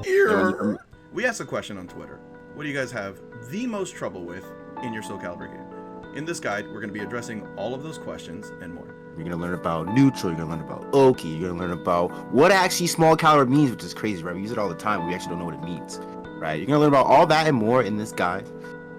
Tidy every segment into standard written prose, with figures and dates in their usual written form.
We asked a question on Twitter. What do you guys have the most trouble with in your Soul Calibur game? In this guide, we're going to be addressing all of those questions and more. You're gonna learn about neutral. You're gonna learn about Oki. You're gonna learn about what actually small caliber means, which is crazy, right? We use it all the time, but we actually don't know what it means, right? You're gonna learn about all that and more in this guide.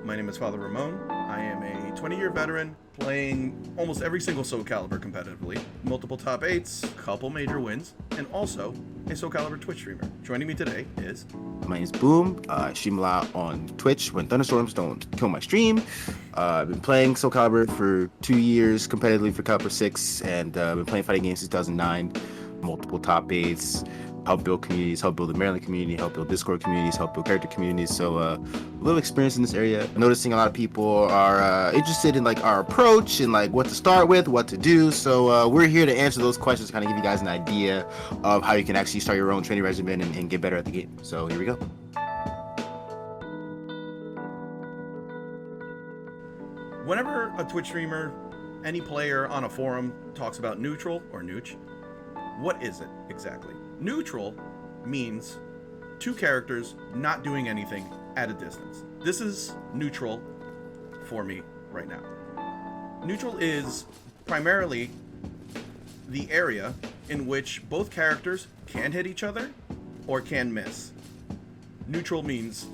My name is Father Ramon. I am a 20-year veteran playing almost every single Soul Calibur competitively, multiple top 8s, couple major wins, and also a Soul Calibur Twitch streamer. Joining me today is... My name is Boom. I stream a lot on Twitch when thunderstorms don't kill my stream. I've been playing Soul Calibur for 2 years competitively for Calibur 6, and I've been playing fighting games since 2009. Multiple top 8s, help build communities, help build the Maryland community, help build Discord communities, help build character communities. So a little experience in this area. Noticing a lot of people are interested in like our approach and like what to start with, what to do. So we're here to answer those questions, kind of give you guys an idea of how you can actually start your own training regimen and get better at the game. So here we go. Whenever a Twitch streamer, any player on a forum talks about neutral or nooch, what is it exactly? Neutral means two characters not doing anything at a distance. This is neutral for me right now. Neutral is primarily the area in which both characters can hit each other or can miss. Neutral means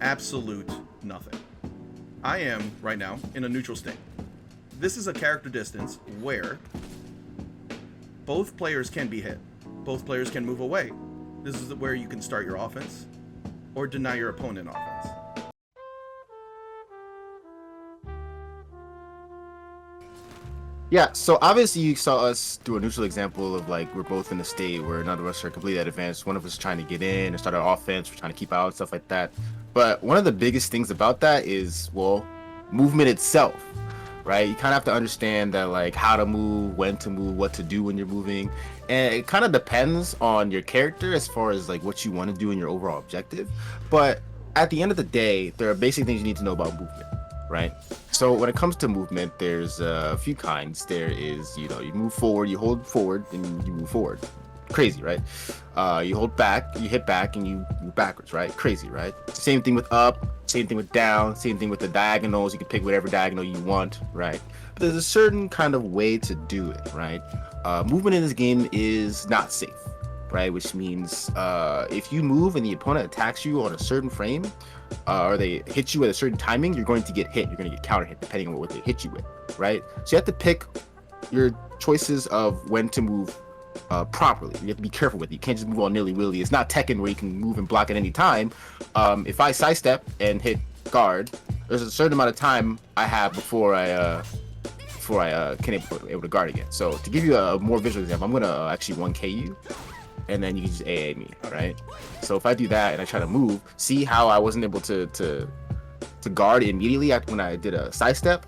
absolute nothing. I am right now in a neutral state. This is a character distance where both players can be hit. Both players can move away. This is where you can start your offense or deny your opponent offense. Yeah, so obviously you saw us do a neutral example of like we're both in a state where none of us are completely at advantage. One of us is trying to get in and start our offense, we're trying to keep out and stuff like that. But one of the biggest things about that is, well, movement itself, right? You kind of have to understand that like how to move, when to move, what to do when you're moving. And it kind of depends on your character as far as like what you want to do in your overall objective. But at the end of the day, there are basic things you need to know about movement, right? So when it comes to movement, there's a few kinds. There is, you move forward, you hold forward, and you move forward. Crazy, right? You hold back, you hit back, and you move backwards, right? Crazy, right? Same thing with up, same thing with down, same thing with the diagonals. You can pick whatever diagonal you want, right? But there's a certain kind of way to do it, right? Movement in this game is not safe, right? Which means if you move and the opponent attacks you on a certain frame, or they hit you at a certain timing, you're going to get hit. You're going to get counter hit depending on what they hit you with, right? So you have to pick your choices of when to move properly. You have to be careful with it. You can't just move all nilly-willy. It's not Tekken where you can move and block at any time. If I sidestep and hit guard, there's a certain amount of time I have before I can able to guard again. So to give you a more visual example, I'm gonna actually 1K you, and then you can just AA me, right? So if I do that and I try to move, see how I wasn't able to guard immediately after when I did a sidestep?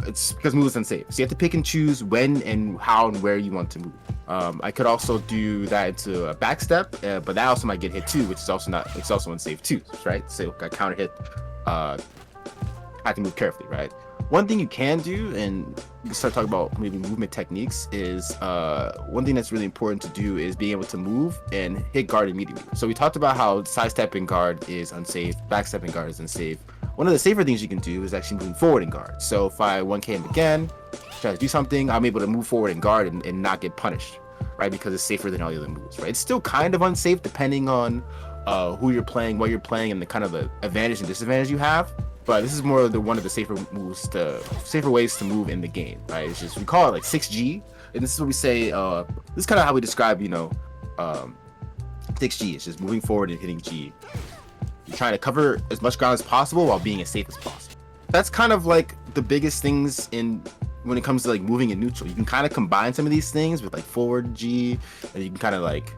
It's because move is unsafe. So you have to pick and choose when and how and where you want to move. I could also do that into a backstep, but that also might get hit too, which is also unsafe too, right? So I counter hit. I can move carefully, right? One thing you can do, and you can start talking about maybe movement techniques, is one thing that's really important to do is being able to move and hit guard immediately. So we talked about how sidestepping guard is unsafe, backstepping guard is unsafe. One of the safer things you can do is actually moving forward in guard. So if I 1K him again, try to do something, I'm able to move forward in guard and not get punished, right? Because it's safer than all the other moves, right? It's still kind of unsafe depending on who you're playing, what you're playing, and the kind of the advantage and disadvantage you have. But this is more of one of the safer ways to move in the game, right? It's just, we call it like 6G, and this is what we say. This is kind of how we describe, 6G. It's just moving forward and hitting G. You're trying to cover as much ground as possible while being as safe as possible. That's kind of like the biggest things when it comes to like moving in neutral. You can kind of combine some of these things with like forward G, and you can kind of like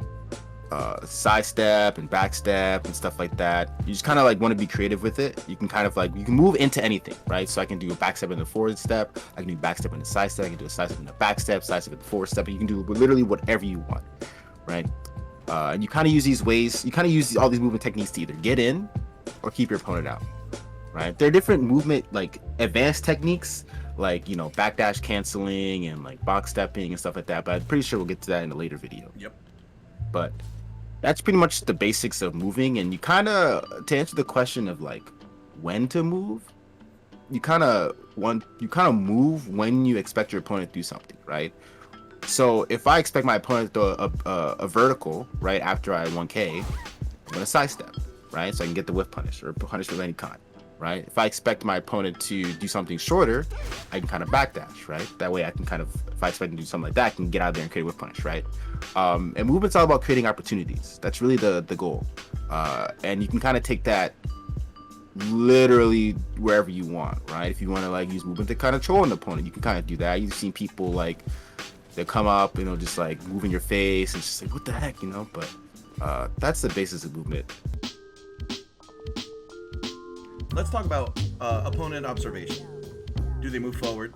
sidestep and backstep and stuff like that. You just kind of like want to be creative with it. You can kind of like, you can move into anything, right? So I can do a backstep in the forward step, I can do backstep in the sidestep, I can do a sidestep in the backstep, sidestep in the forward step. You can do literally whatever you want, right? And you kind of use these ways, you kind of use all these movement techniques to either get in or keep your opponent out, right? There are different movement, like advanced techniques, like, backdash canceling and like box stepping and stuff like that, but I'm pretty sure we'll get to that in a later video. Yep. But That's pretty much the basics of moving. And you kind of, to answer the question of like when to move, you kind of move when you expect your opponent to do something, right? So if I expect my opponent to throw a vertical right after I 1K, I'm gonna sidestep, right? So I can get the whiff punish or punish with any kind, right? If I expect my opponent to do something shorter, I can kind of backdash, right? That way I can kind of, if I expect him to do something like that, I can get out there and create a whiff punish, right? And movement's all about creating opportunities. That's really the goal. And you can kind of take that literally wherever you want, right? If you want to like use movement to kind of troll an opponent, you can kind of do that. You've seen people like they come up, just like move in your face and just like, what the heck, but that's the basis of movement. Let's talk about opponent observation. Do they move forward?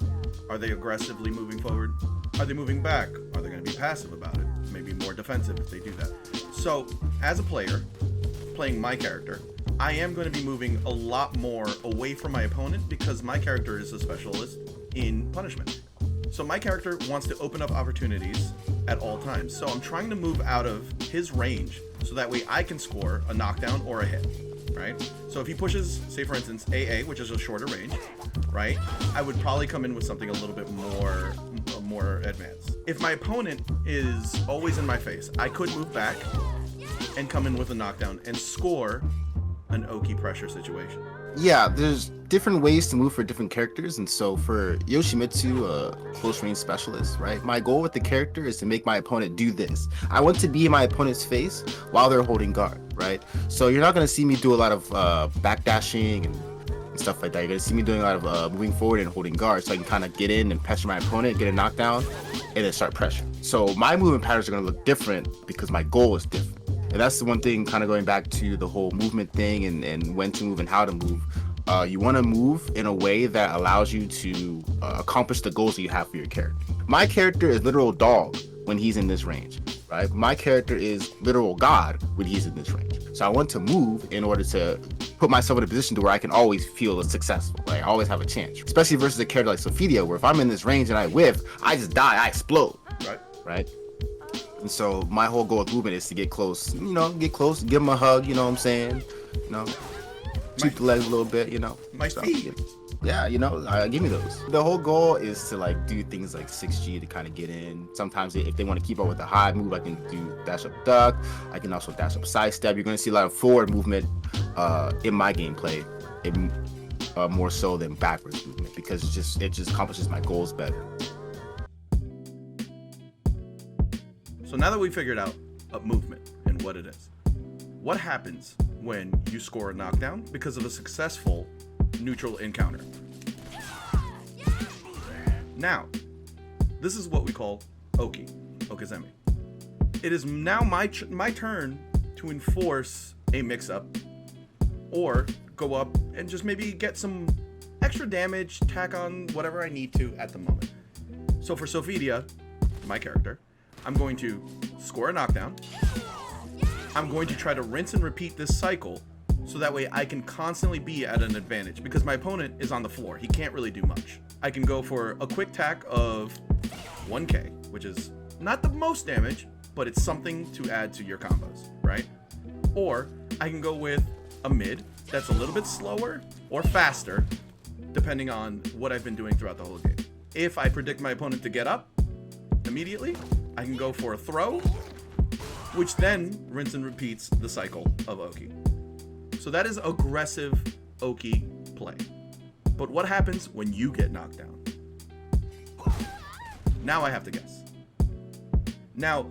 Are they aggressively moving forward? Are they moving back? Are they going to be passive about it? Maybe more defensive if they do that. So, as a player, playing my character, I am going to be moving a lot more away from my opponent because my character is a specialist in punishment. So my character wants to open up opportunities at all times. So I'm trying to move out of his range so that way I can score a knockdown or a hit, right? So if he pushes, say for instance, AA, which is a shorter range, right? I would probably come in with something a little bit more advanced. If my opponent is always in my face, I could move back and come in with a knockdown and score an Oki pressure situation. Yeah, there's different ways to move for different characters, and so for Yoshimitsu, a close range specialist, right? My goal with the character is to make my opponent do this. I want to be in my opponent's face while they're holding guard, right? So you're not going to see me do a lot of backdashing and stuff like that. You're going to see me doing a lot of moving forward and holding guard, so I can kind of get in and pressure my opponent, get a knockdown, and then start pressure. So my movement patterns are going to look different because my goal is different. And that's the one thing, kind of going back to the whole movement thing and when to move and how to move. You want to move in a way that allows you to accomplish the goals that you have for your character. My character is literal dog when he's in this range, right? My character is literal god when he's in this range. So I want to move in order to put myself in a position to where I can always feel successful, right? I always have a chance, especially versus a character like Sophia, where if I'm in this range and I whiff, I just die, I explode, right? And so my whole goal with movement is to get close, give them a hug, you know what I'm saying? Cheat the legs a little bit, My feet. Yeah, give me those. The whole goal is to like do things like 6G to kind of get in. Sometimes if they want to keep up with the high move, I can do dash up duck. I can also dash up sidestep. You're going to see a lot of forward movement in my gameplay, more so than backwards movement because it just accomplishes my goals better. So now that we figured out movement and what it is, what happens when you score a knockdown because of a successful neutral encounter? Now, this is what we call Okizeme. It is now my turn to enforce a mix-up or go up and just maybe get some extra damage, tack on whatever I need to at the moment. So for Sophia, my character, I'm going to score a knockdown. I'm going to try to rinse and repeat this cycle so that way I can constantly be at an advantage because my opponent is on the floor. He can't really do much. I can go for a quick tack of 1K, which is not the most damage, but it's something to add to your combos, right? Or I can go with a mid that's a little bit slower or faster, depending on what I've been doing throughout the whole game. If I predict my opponent to get up immediately, I can go for a throw, which then rinse and repeats the cycle of Oki. So that is aggressive Oki play. But what happens when you get knocked down? Now I have to guess. Now,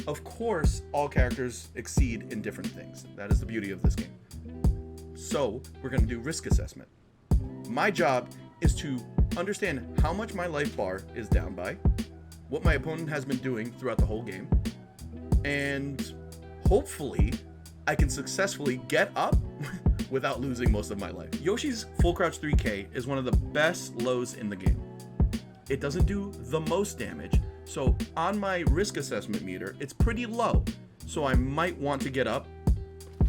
of course, all characters exceed in different things. That is the beauty of this game. So we're going to do risk assessment. My job is to understand how much my life bar is down by, what my opponent has been doing throughout the whole game, and hopefully I can successfully get up without losing most of my life. Yoshi's full crouch 3K is one of the best lows in the game. It doesn't do the most damage, so on my risk assessment meter, it's pretty low, so I might want to get up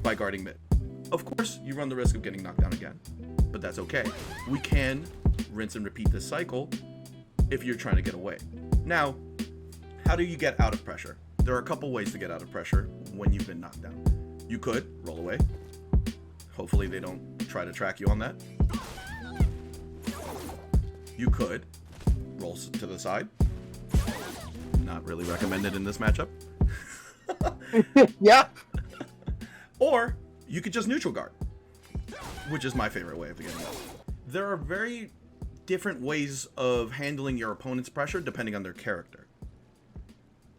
by guarding mid. Of course, you run the risk of getting knocked down again, but that's okay. We can rinse and repeat this cycle if you're trying to get away. Now, how do you get out of pressure? there are a couple ways to get out of pressure when you've been knocked down. You could roll away. Hopefully they don't try to track you on that. You could roll to the side. Not really recommended in this matchup. Yeah. Or you could just neutral guard, which is my favorite way of getting out. There are very different ways of handling your opponent's pressure depending on their character.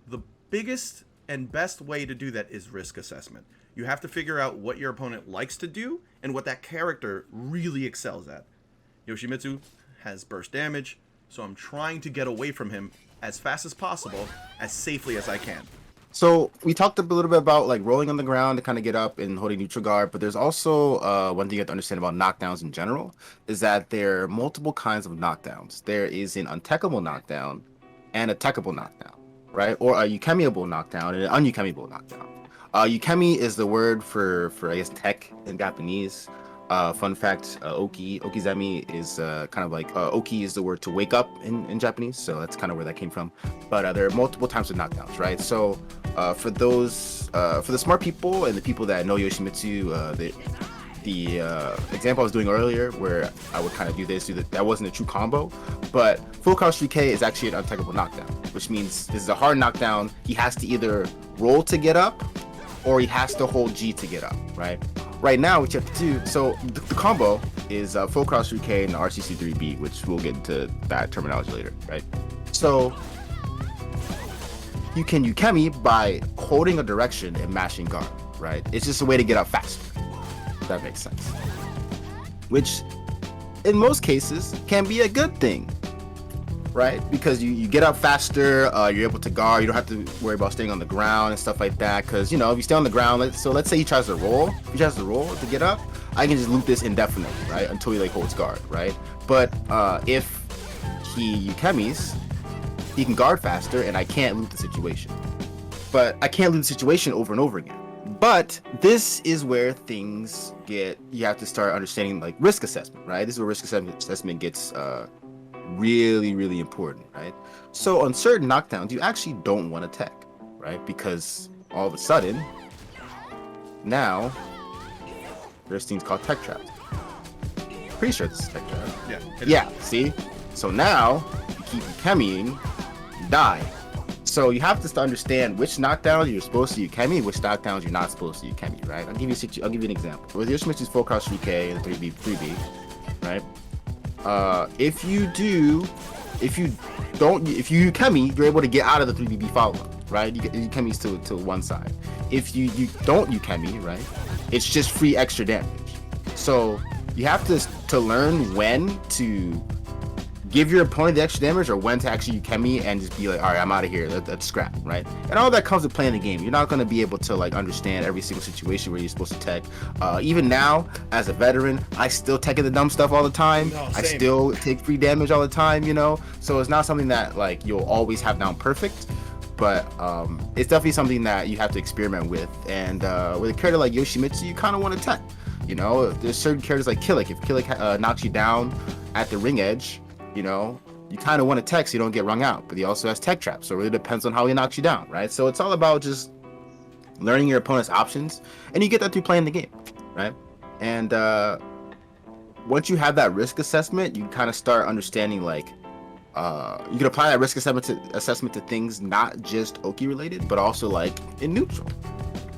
The biggest and best way to do that is risk assessment. You have to figure out what your opponent likes to do and what that character really excels at. Yoshimitsu has burst damage, so I'm trying to get away from him as fast as possible, as safely as I can. So we talked a little bit about like rolling on the ground to kind of get up and holding neutral guard, but there's also one thing you have to understand about knockdowns in general is that there are multiple kinds of knockdowns. There is an untechable knockdown and a techable knockdown, right? Or a ukemiable knockdown and an unyukemiable knockdown. Ukemi is the word for I guess tech in Japanese. Fun fact, Okizeme is kind of like Oki is the word to wake up in Japanese, so that's kind of where that came from. But there are multiple types of knockdowns, right? So for the smart people and the people that know Yoshimitsu, the example I was doing earlier, where I would kind of do this, that wasn't a true combo, but full cross 3K is actually an untechable knockdown, which means this is a hard knockdown. He has to either roll to get up, or he has to hold G to get up, right? Right now, what you have to do, so the combo is full cross 3K and RCC3B, which we'll get into that terminology later, right? So you can Ukemi by holding a direction and mashing guard, right? It's just a way to get up faster, if that makes sense. Which, in most cases, can be a good thing, right? Because you get up faster, you're able to guard, you don't have to worry about staying on the ground and stuff like that. Because, you know, if you stay on the ground, let's say he tries to roll, to get up, I can just loop this indefinitely, right? Until he like holds guard, right? But if he Ukemis, he can guard faster and I can't loop the situation. But I can't loop the situation over and over again. But this is where you have to start understanding like risk assessment, right? This is where risk assessment gets really, really important, right? So on certain knockdowns, you actually don't want to tech, right? Because all of a sudden, now there's things called tech traps. Pretty sure this is tech trap. Yeah. See? So now you keep Ukemiing, you die. So you have to understand which knockdowns you're supposed to Ukemi, which knockdowns you're not supposed to Ukemi, right? I'll give you an example. With Yoshimitsu's full cross 3K and 3B, right? If you Ukemi, you're able to get out of the 3BB follow-up, right? You Ukemi's to one side. If you don't Ukemi, right, it's just free extra damage. So you have to learn when to give your opponent the extra damage or when to actually Ukemi and just be like, all right, I'm out of here. Let's scrap, right? And all that comes with playing the game. You're not going to be able to like understand every single situation where you're supposed to tech. Even now, as a veteran, I still tech the dumb stuff all the time. No, I still take free damage all the time, you know? So it's not something that like you'll always have down perfect, but it's definitely something that you have to experiment with. And with a character like Yoshimitsu, you kind of want to tech. You know, there's certain characters like Killick. If Killick knocks you down at the ring edge, you know, you kind of want to tech so you don't get wrung out, but he also has tech traps, so it really depends on how he knocks you down, right? So it's all about just learning your opponent's options, and you get that through playing the game, right? And once you have that risk assessment, you kind of start understanding like you can apply that risk assessment to things not just Oki related, but also like in neutral,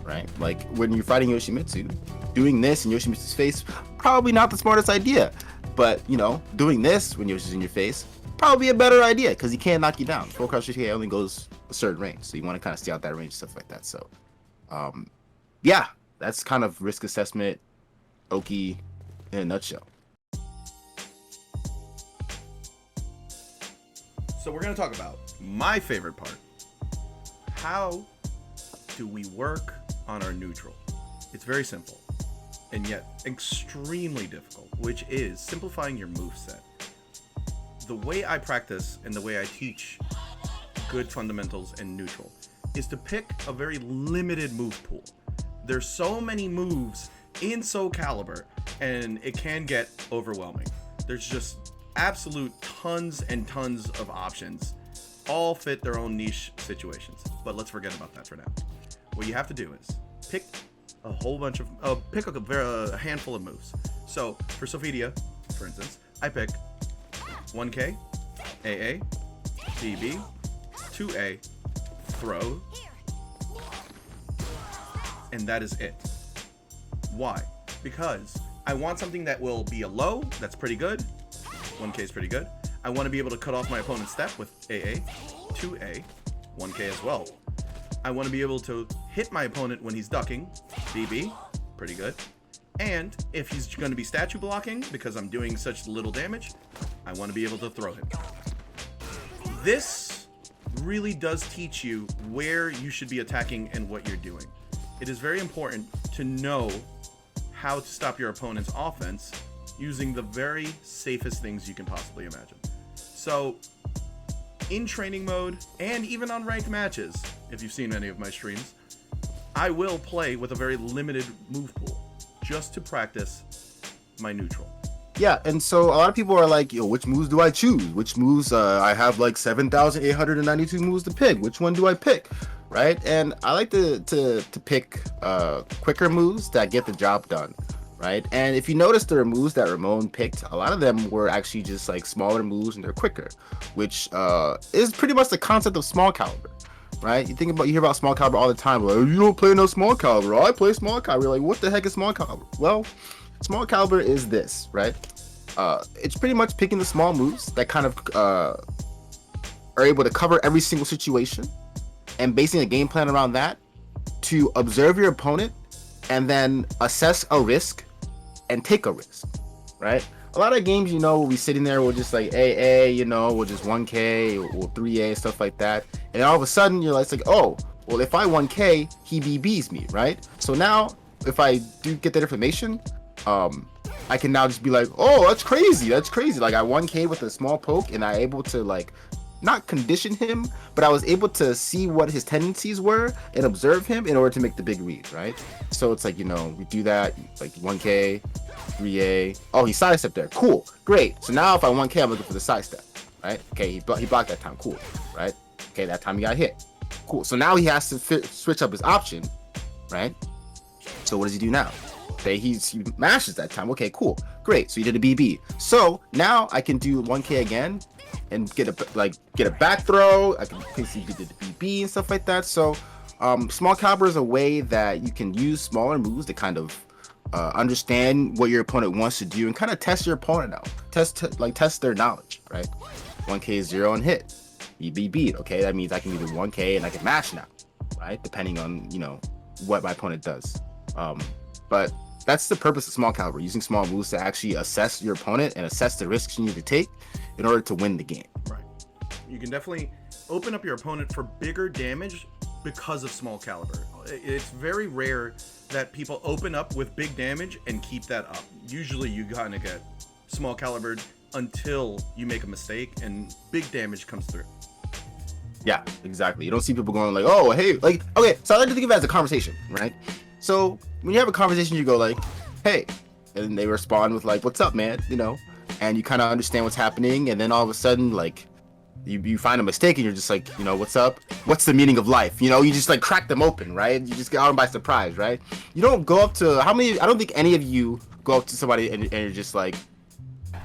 right? Like when you're fighting Yoshimitsu, doing this in Yoshimitsu's face, probably not the smartest idea. But, you know, doing this when Yoshi's in your face, probably a better idea because he can't knock you down. Full cross 3K only goes a certain range, so you want to kind of stay out that range, stuff like that. So, yeah, that's kind of risk assessment, Oki in a nutshell. So we're going to talk about my favorite part. How do we work on our neutral? It's very simple, and yet extremely difficult, which is simplifying your moveset. The way I practice and the way I teach good fundamentals and neutral is to pick a very limited move pool. There's so many moves in Soul Calibur, and it can get overwhelming. There's just absolute tons and tons of options all fit their own niche situations. But let's forget about that for now. What you have to do is pick a whole bunch of a handful of moves. So for Sophidia, for instance, I pick 1K, AA, DB, 2A, throw, and that is it. Why? Because I want something that will be a low, that's pretty good. 1K is pretty good. I want to be able to cut off my opponent's step with AA, 2A, 1K as well. I want to be able to hit my opponent when he's ducking, DB, pretty good. And if he's going to be statue blocking, because I'm doing such little damage, I want to be able to throw him. This really does teach you where you should be attacking and what you're doing. It is very important to know how to stop your opponent's offense using the very safest things you can possibly imagine. So, in training mode, and even on ranked matches, if you've seen any of my streams, I will play with a very limited move pool, just to practice my neutral. Yeah, and so a lot of people are like, yo, which moves do I choose? Which moves, I have like 7,892 moves to pick. Which one do I pick? Right? And I like to pick quicker moves that get the job done. Right? And if you notice the moves that Ramon picked, a lot of them were actually just like smaller moves and they're quicker, which is pretty much the concept of small caliber. Right? You hear about small caliber all the time. Like, you don't play no small caliber. I play small caliber. You're like, what the heck is small caliber? Well, small caliber is this, right? It's pretty much picking the small moves that kind of are able to cover every single situation and basing a game plan around that to observe your opponent and then assess a risk and take a risk, right? A lot of games, we'll be sitting there, we'll just like AA, we'll just 1K or 3A, stuff like that. And all of a sudden, you're like, oh, well, if I 1K, he BBs me, right? So now, if I do get that information, I can now just be like, oh, that's crazy. Like I 1K with a small poke and I able to like not condition him, but I was able to see what his tendencies were and observe him in order to make the big read, right? So it's like, we do that, like 1K, 3A. Oh, he sidestepped there. Cool. Great. So now if I 1K, I'm looking for the sidestep, right? Okay, he blocked that time. Cool, right? Okay, that time he got hit. Cool. So now he has to switch up his option, right? So what does he do now? Okay, he mashes that time. Okay, cool. Great. So you did a BB. So now I can do 1K again and get a back throw. I can basically do the BB and stuff like that. So small caliber is a way that you can use smaller moves to kind of understand what your opponent wants to do and kind of test your opponent out. Test their knowledge, right? 1K is 0 and hit. BB beat. Okay, that means I can do the 1K and I can mash now, right? Depending on, what my opponent does. But that's the purpose of small caliber, using small moves to actually assess your opponent and assess the risks you need to take in order to win the game. Right. You can definitely open up your opponent for bigger damage because of small caliber. It's very rare that people open up with big damage and keep that up. Usually you kind of get small calibered until you make a mistake and big damage comes through. Yeah, exactly. You don't see people going like, oh, hey, like, okay, so I like to think of it as a conversation, right? So when you have a conversation, you go like, hey, and they respond with like, what's up, man? And you kind of understand what's happening. And then all of a sudden, like, you find a mistake and you're just like, what's up? What's the meaning of life? You just like crack them open, right? You just get out by surprise, right? You don't go up to I don't think any of you go up to somebody and you're just like,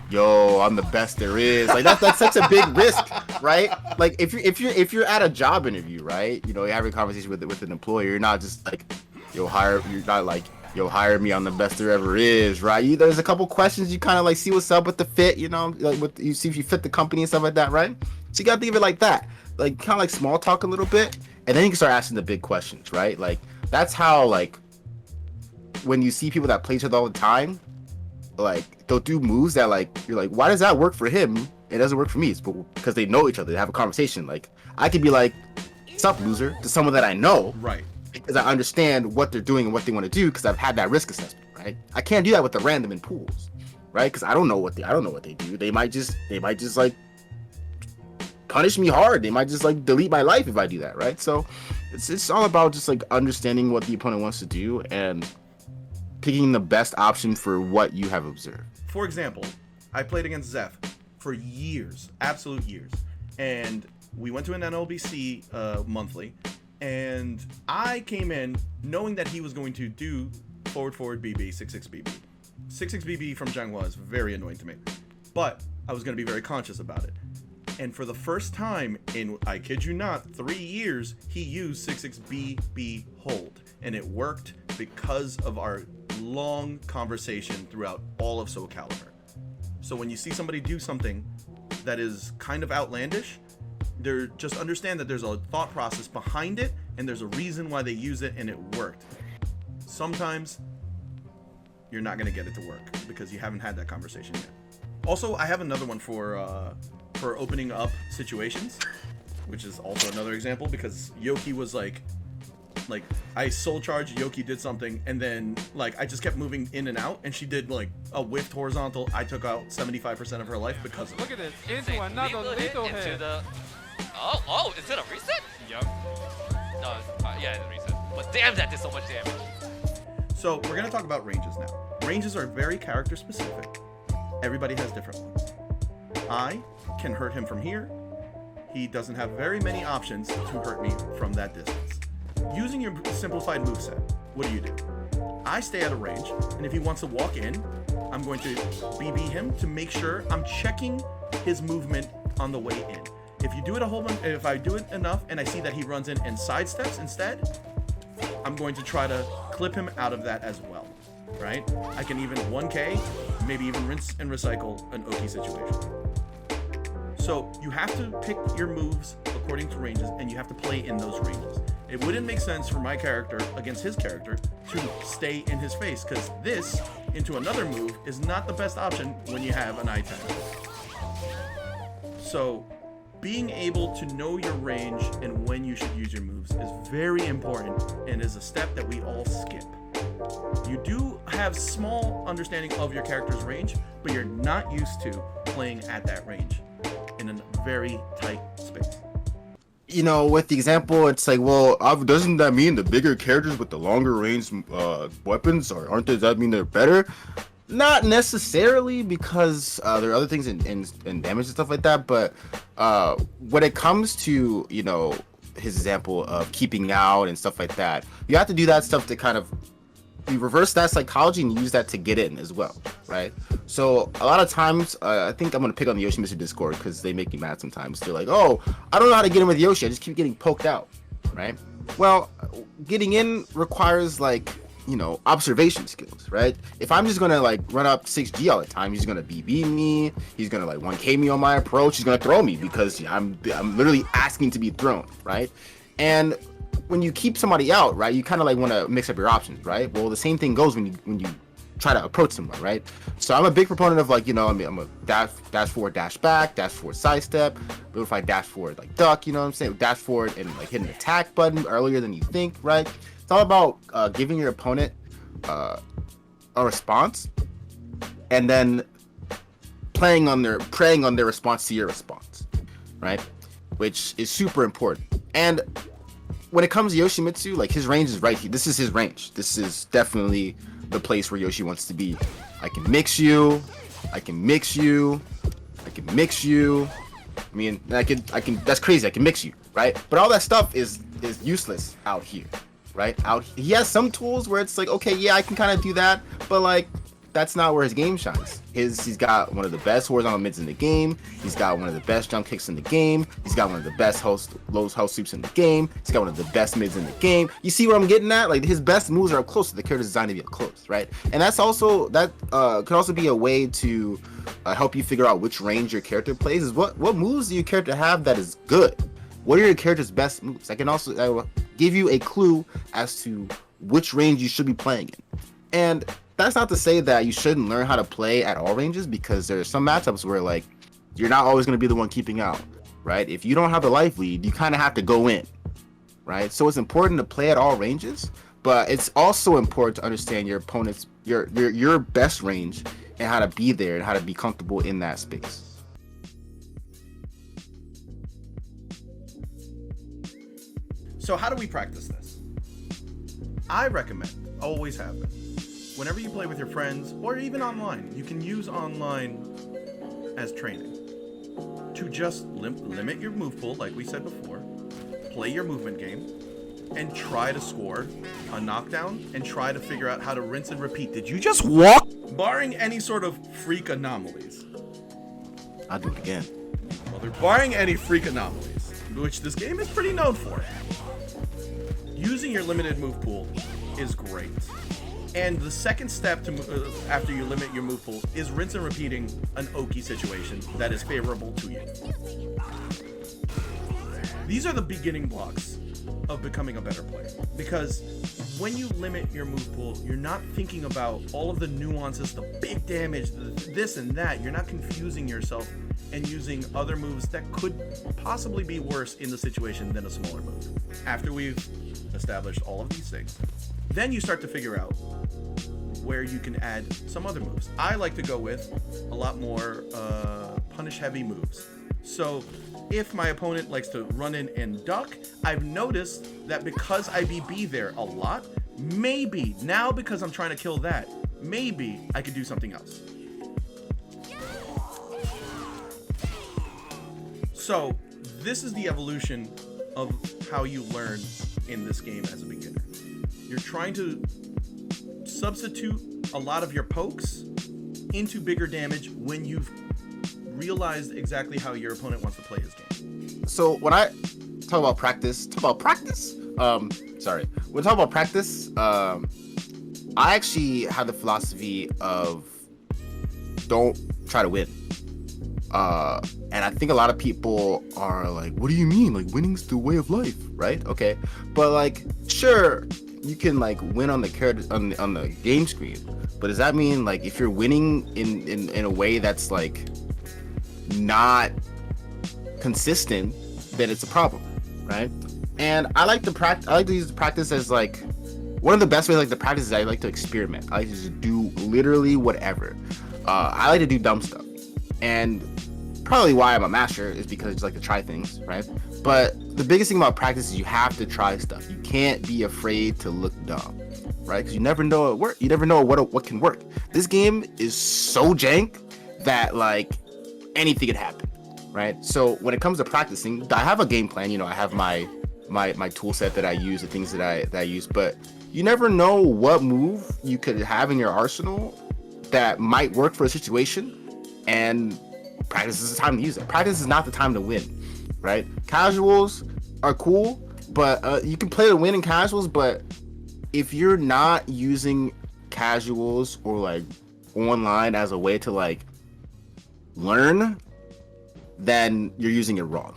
yo, I'm the best there is. Like that's such a big risk, right? Like if you're at a job interview, right? You're having a conversation with an employer, you're not just like, you're not like, hire me, I'm the best there ever is, right? There's a couple questions you kind of like see what's up with the fit, like you see if you fit the company and stuff like that, right? So you gotta think of it like that, like kind of like small talk a little bit, and then you can start asking the big questions, right? Like that's how, like, when you see people that play each other all the time, like they'll do moves that like you're like, why does that work for him? It doesn't work for me. It's because they know each other, they have a conversation. Like I could be like, sup loser, to someone that I know, right? Because I understand what they're doing and what they want to do because I've had that risk assessment, right? I can't do that with the random in pools, right? Because I don't know what they do. They might just like punish me hard. They might just like delete my life if I do that, right? So it's all about just like understanding what the opponent wants to do and picking the best option for what you have observed. For example, I played against Zeph for years, absolute years, and we went to an NLBC monthly, and I came in knowing that he was going to do forward BB 66 BB. 66 BB from Zhanghua is very annoying to me, but I was going to be very conscious about it. And for the first time in, I kid you not, 3 years, he used 66BB hold. And it worked because of our long conversation throughout all of Soul Calibur. So when you see somebody do something that is kind of outlandish, just understand that there's a thought process behind it, and there's a reason why they use it, and it worked. Sometimes you're not going to get it to work because you haven't had that conversation yet. Also, I have another one for opening up situations, which is also another example, because Yoki was like I soul charged, Yoki did something, and then like I just kept moving in and out, and she did like a whiffed horizontal. I took out 75% of her life because of it. Look at this, into another little hit. Oh, is it a reset? Yep. No, yeah, it's a reset. But damn, that did so much damage. So we're gonna talk about ranges now. Ranges are very character specific. Everybody has different ones. I can hurt him from here. He doesn't have very many options to hurt me from that distance. Using your simplified moveset, what do? I stay at a range, and if he wants to walk in, I'm going to BB him to make sure I'm checking his movement on the way in. If you do it a whole bunch, if I do it enough and I see that he runs in and sidesteps instead, I'm going to try to clip him out of that as well, right? I can even 1K, maybe even rinse and recycle an Oki situation. So you have to pick your moves according to ranges, and you have to play in those ranges. It wouldn't make sense for my character against his character to stay in his face, because this into another move is not the best option when you have an I-10. So being able to know your range and when you should use your moves is very important, and is a step that we all skip. You do have small understanding of your character's range, but you're not used to playing at that range in a very tight space. You know, with the example, it's like, well, doesn't that mean the bigger characters with the longer range weapons, or does that mean they're better? Not necessarily, because there are other things in damage and stuff like that. But when it comes to, you know, his example of keeping out and stuff like that, you have to do that stuff to kind of you reverse that psychology and use that to get in as well, right? So a lot of times, I think I'm gonna pick on the Yoshi Mr. Discord because they make me mad sometimes. They're like, oh, I don't know how to get in with Yoshi, I just keep getting poked out, right? Well, getting in requires, like, you know, observation skills, right? If I'm just gonna like run up 6G all the time, he's gonna BB me, he's gonna like 1K me on my approach, he's gonna throw me because I'm literally asking to be thrown, right? And when you keep somebody out, right, you kind of like want to mix up your options, right? Well, the same thing goes when you try to approach someone, right? So I'm a big proponent of, like, you know, I'm a dash forward, dash back, dash forward, sidestep. But if I dash forward, like duck, you know what I'm saying? Dash forward and like hit an attack button earlier than you think, right? It's all about giving your opponent a response, and then preying on their response to your response, right? Which is super important. And when it comes to Yoshimitsu, like, his range is right here. This is his range. This is definitely the place where Yoshi wants to be. I can mix you. I can mix you. I can mix you. I mean, I can. That's crazy. I can mix you, right? But all that stuff is useless out here, right? He has some tools where it's like, okay, yeah, I can kind of do that, but like, that's not where his game shines. He's got one of the best horizontal mids in the game. He's got one of the best jump kicks in the game. He's got one of the best low house sweeps in the game. He's got one of the best mids in the game. You see what I'm getting at? Like, his best moves are up close. The character's designed to be up close, right? And that's also could also be a way to help you figure out which range your character plays. Is what moves do your character have that is good? What are your character's best moves? I will give you a clue as to which range you should be playing in. And that's not to say that you shouldn't learn how to play at all ranges, because there are some matchups where, like, you're not always going to be the one keeping out, right? If you don't have the life lead, you kind of have to go in, right? So it's important to play at all ranges, but it's also important to understand your opponent's your best range and how to be there and how to be comfortable in that space. So how do we practice this? I recommend, always have been, whenever you play with your friends or even online, you can use online as training. to just limit your move pool, like we said before, play your movement game, and try to score a knockdown and try to figure out how to rinse and repeat. Did you just walk? Barring any sort of freak anomalies. I'll do it again. Well, they're barring any freak anomalies, which this game is pretty known for. Using your limited move pool is great. And the second step to after you limit your move pool is rinse and repeating an Oki situation that is favorable to you. These are the beginning blocks of becoming a better player, because when you limit your move pool, you're not thinking about all of the nuances, the big damage, this and that. You're not confusing yourself and using other moves that could possibly be worse in the situation than a smaller move. After we've established all of these things, then you start to figure out where you can add some other moves. I like to go with a lot more punish heavy moves. So if my opponent likes to run in and duck, I've noticed that because I BB there a lot, maybe now because I'm trying to kill that, maybe I could do something else. So this is the evolution of how you learn in this game as a beginner. You're trying to substitute a lot of your pokes into bigger damage when you've realized exactly how your opponent wants to play his game. So when I talk about practice, when I talk about practice, I actually have the philosophy of don't try to win. And I think a lot of people are like, what do you mean? Like, winning's the way of life, right? Okay. But like, sure, you can like win on the character on the game screen, but does that mean like if you're winning in a way that's like not consistent, then it's a problem, right? And I like to use the practice as like one of the best ways like to practice is I like to experiment. I like to just do literally whatever. I like to do dumb stuff, and probably why I'm a master is because I just like to try things, right? But the biggest thing about practice is you have to try stuff. You can't be afraid to look dumb, right? Because you never know it work. You never know what can work. This game is so jank that like anything could happen, right? So when it comes to practicing, I have a game plan. You know, I have my tool set that I use, the things that I use, but you never know what move you could have in your arsenal that might work for a situation, and practice is the time to use it. Practice is not the time to win, right? Casuals are cool, but you can play to win in casuals, but if you're not using casuals or like online as a way to like learn, then you're using it wrong.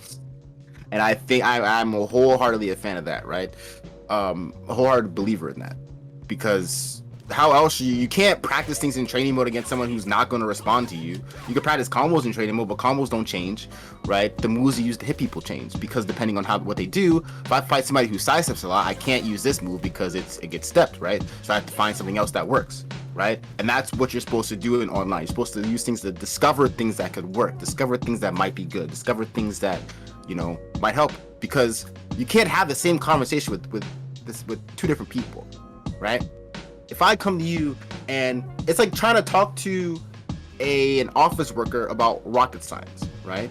And I think I'm a wholeheartedly a fan of that, right? A wholehearted believer in that, because how else you can't practice things in training mode against someone who's not going to respond to you. You can practice combos in training mode, but combos don't change, right? The moves you use to hit people change, because depending on what they do, if I fight somebody who sidesteps a lot, I can't use this move because it gets stepped, right? So I have to find something else that works, right? And that's what you're supposed to do in online. You're supposed to use things to discover things that could work, discover things that might be good, discover things that, you know, might help, because you can't have the same conversation with two different people, right? If I come to you and it's like trying to talk to an office worker about rocket science, right?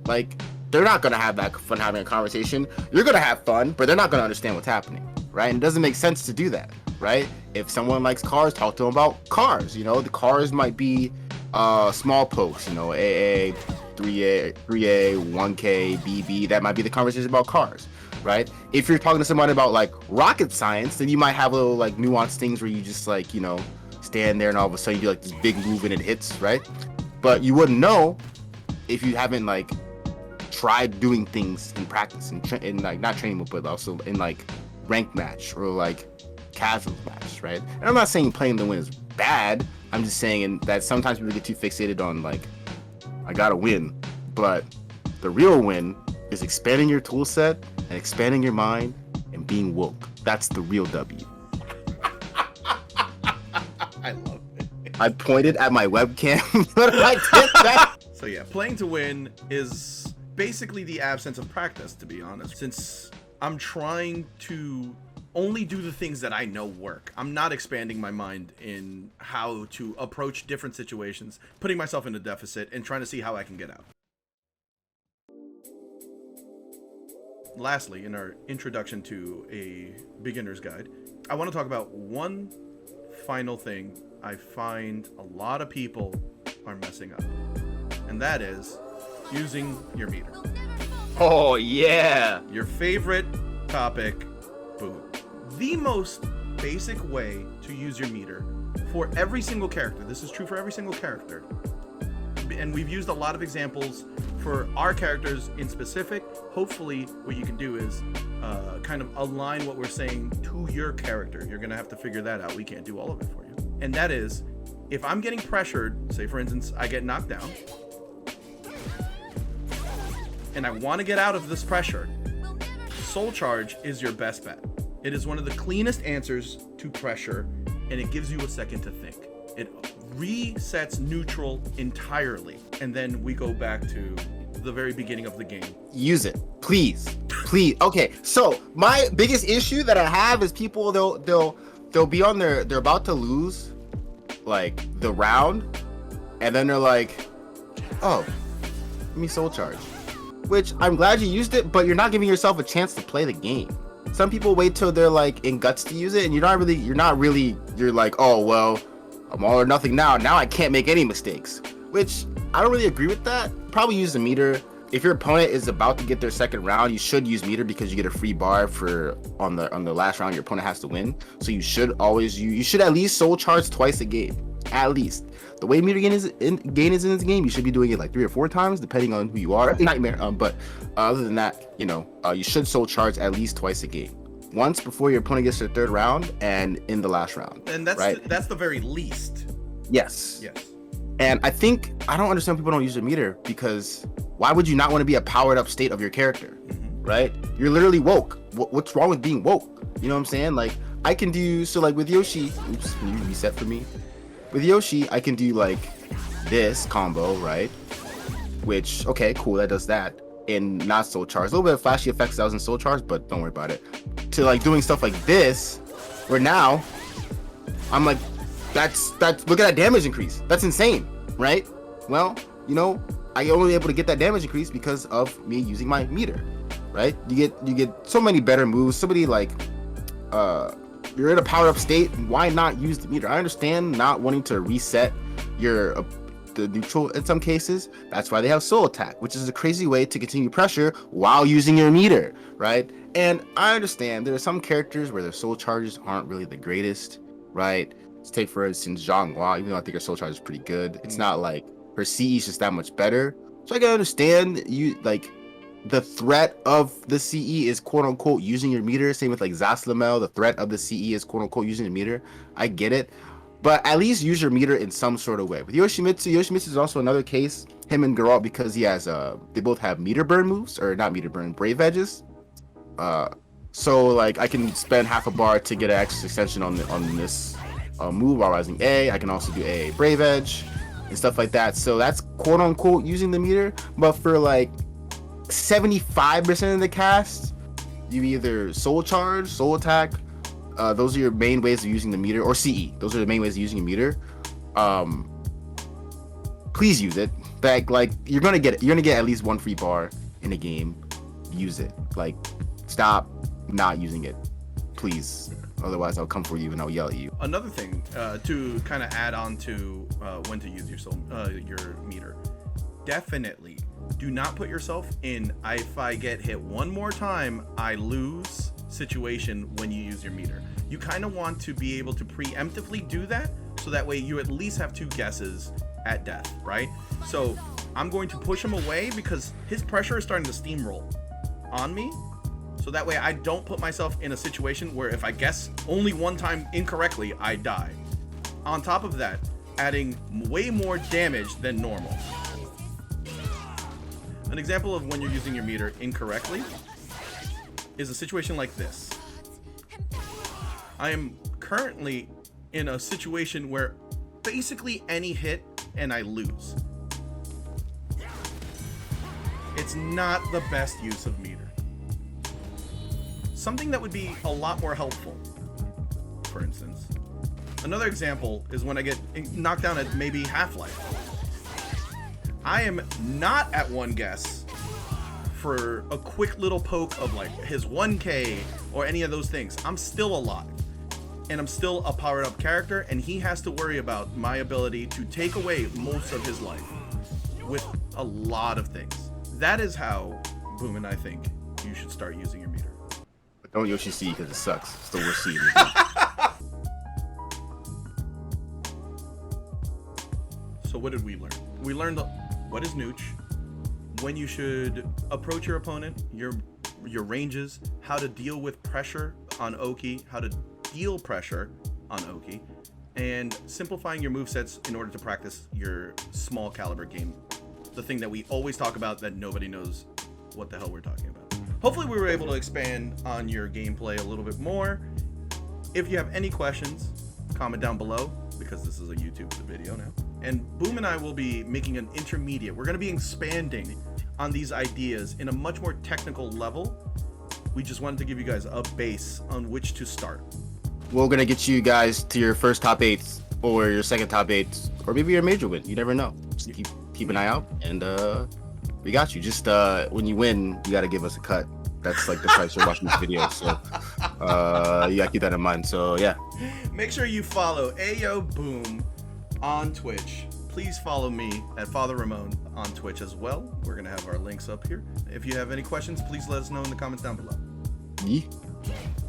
Like, they're not going to have that fun having a conversation. You're going to have fun, but they're not going to understand what's happening, right? And it doesn't make sense to do that, right? If someone likes cars, talk to them about cars. You know, the cars might be small pokes, you know, AA, 3A, 1K, BB. That might be the conversation about cars, right? If you're talking to somebody about like rocket science, then you might have little like nuanced things where you just like, you know, stand there and all of a sudden you do like this big move and it hits, right? But you wouldn't know if you haven't like tried doing things in practice in like not training mode, but also in like ranked match or like casual match, right? And I'm not saying playing to win is bad. I'm just saying that sometimes people get too fixated on like, I gotta win, but the real win is expanding your tool set and expanding your mind and being woke. That's the real W. I love it. I pointed at my webcam, but I did that. So yeah, playing to win is basically the absence of practice, to be honest. Since I'm trying to only do the things that I know work, I'm not expanding my mind in how to approach different situations, putting myself in a deficit and trying to see how I can get out. lastly, in our introduction to a beginner's guide, I want to talk about one final thing I find a lot of people are messing up, and that is using your meter. Oh yeah. Your favorite topic, boom. The most basic way to use your meter for every single character, this is true for every single character, and we've used a lot of examples for our characters in specific. Hopefully what you can do is kind of align what we're saying to your character. You're gonna have to figure that out. We can't do all of it for you. And that is, if I'm getting pressured, say for instance, I get knocked down, and I want to get out of this pressure, Soul Charge is your best bet. It is one of the cleanest answers to pressure, and it gives you a second to think. It resets neutral entirely, and then we go back to the very beginning of the game. Use it, please. Okay, so my biggest issue that I have is people they'll be on they're about to lose like the round, and then they're like, oh, let me Soul Charge. Which I'm glad you used it, but you're not giving yourself a chance to play the game. Some people wait till they're like in guts to use it, and you're like, oh well, I'm all or nothing now. Now I can't make any mistakes. Which I don't really agree with that. Probably use the meter. If your opponent is about to get their second round, you should use meter because you get a free bar for on the last round your opponent has to win. So you should always you should at least Soul Charge twice a game. At least. The way meter gain is in this game, you should be doing it like 3 or 4 times, depending on who you are. Nightmare. But other than that, you should Soul Charge at least twice a game. Once before your opponent gets their third round, and in the last round. And that's right? that's the very least. Yes. Yes. And I don't understand people don't use the meter, because why would you not want to be a powered up state of your character? Mm-hmm. Right? You're literally woke. What's wrong with being woke? You know what I'm saying? Like I can do so like with Yoshi. Oops, can you reset for me? With Yoshi, I can do like this combo, right? Which, okay, cool, that does that. And not Soul Charge. A little bit of flashy effects that was in Soul Charge, but don't worry about it. To like doing stuff like this, where now I'm like, that's look at that damage increase. That's insane, right? Well, I only able to get that damage increase because of me using my meter, right? You get so many better moves, so many like you're in a powered up state. Why not use the meter? I understand not wanting to reset the neutral in some cases. That's why they have Soul Attack, which is a crazy way to continue pressure while using your meter, right? And I understand there are some characters where their Soul Charges aren't really the greatest, right? Let's take for instance Zhanghua. Even though I think her Soul Charge is pretty good, it's not like her CE is just that much better. So I can understand you like the threat of the CE is quote unquote using your meter. Same with like Zaslamel, the threat of the CE is quote unquote using your meter. I get it, but at least use your meter in some sort of way. With Yoshimitsu is also another case, him and Geralt, because he has they both have meter burn moves, or not meter burn, brave edges. So like I can spend half a bar to get an extra extension on this move while rising A. I can also do a brave edge and stuff like that. So that's quote unquote using the meter. But for like 75% of the cast, you either Soul Charge, Soul Attack. Those are your main ways of using the meter, or CE. Those are the main ways of using a meter. Please use it. Like you're gonna get at least one free bar in a game. Use it. Like stop not using it, please. Otherwise, I'll come for you and I'll yell at you. Another thing to kind of add on to when to use your meter. Definitely do not put yourself in if I get hit one more time, I lose situation when you use your meter. You kind of want to be able to preemptively do that, so that way you at least have 2 guesses at death, right? So I'm going to push him away because his pressure is starting to steamroll on me. So that way I don't put myself in a situation where if I guess only one time incorrectly, I die. On top of that, adding way more damage than normal. An example of when you're using your meter incorrectly is a situation like this. I am currently in a situation where basically any hit and I lose. It's not the best use of meter. Something that would be a lot more helpful, for instance. Another example is when I get knocked down at maybe Half-Life. I am not at 1 guess for a quick little poke of like his 1K or any of those things, I'm still alive. And I'm still a powered up character, and he has to worry about my ability to take away most of his life with a lot of things. That is how, Boom, and I think you should start using your meter. But don't Yoshi C because it sucks. It's the worst seed. So what did we learn? We learned what is Nooch, when you should approach your opponent, your ranges, how to deal with pressure on Oki, how to deal pressure on Oki, and simplifying your movesets in order to practice your small caliber game. The thing that we always talk about that nobody knows what the hell we're talking about. Hopefully we were able to expand on your gameplay a little bit more. If you have any questions, comment down below, because this is a YouTube video now. And Boom and I will be making an intermediate. We're going to be expanding on these ideas in a much more technical level. We just wanted to give you guys a base on which to start. We're gonna get you guys to your first top 8 or your second top 8 or maybe your major win. You never know. Just keep an eye out, and we got you. Just when you win, you gotta give us a cut. That's like the price you're watching this video. So you gotta keep that in mind. So yeah. Make sure you follow Ayo Boom on Twitch. Please follow me at Father Ramon on Twitch as well. We're gonna have our links up here. If you have any questions, please let us know in the comments down below. Yeah.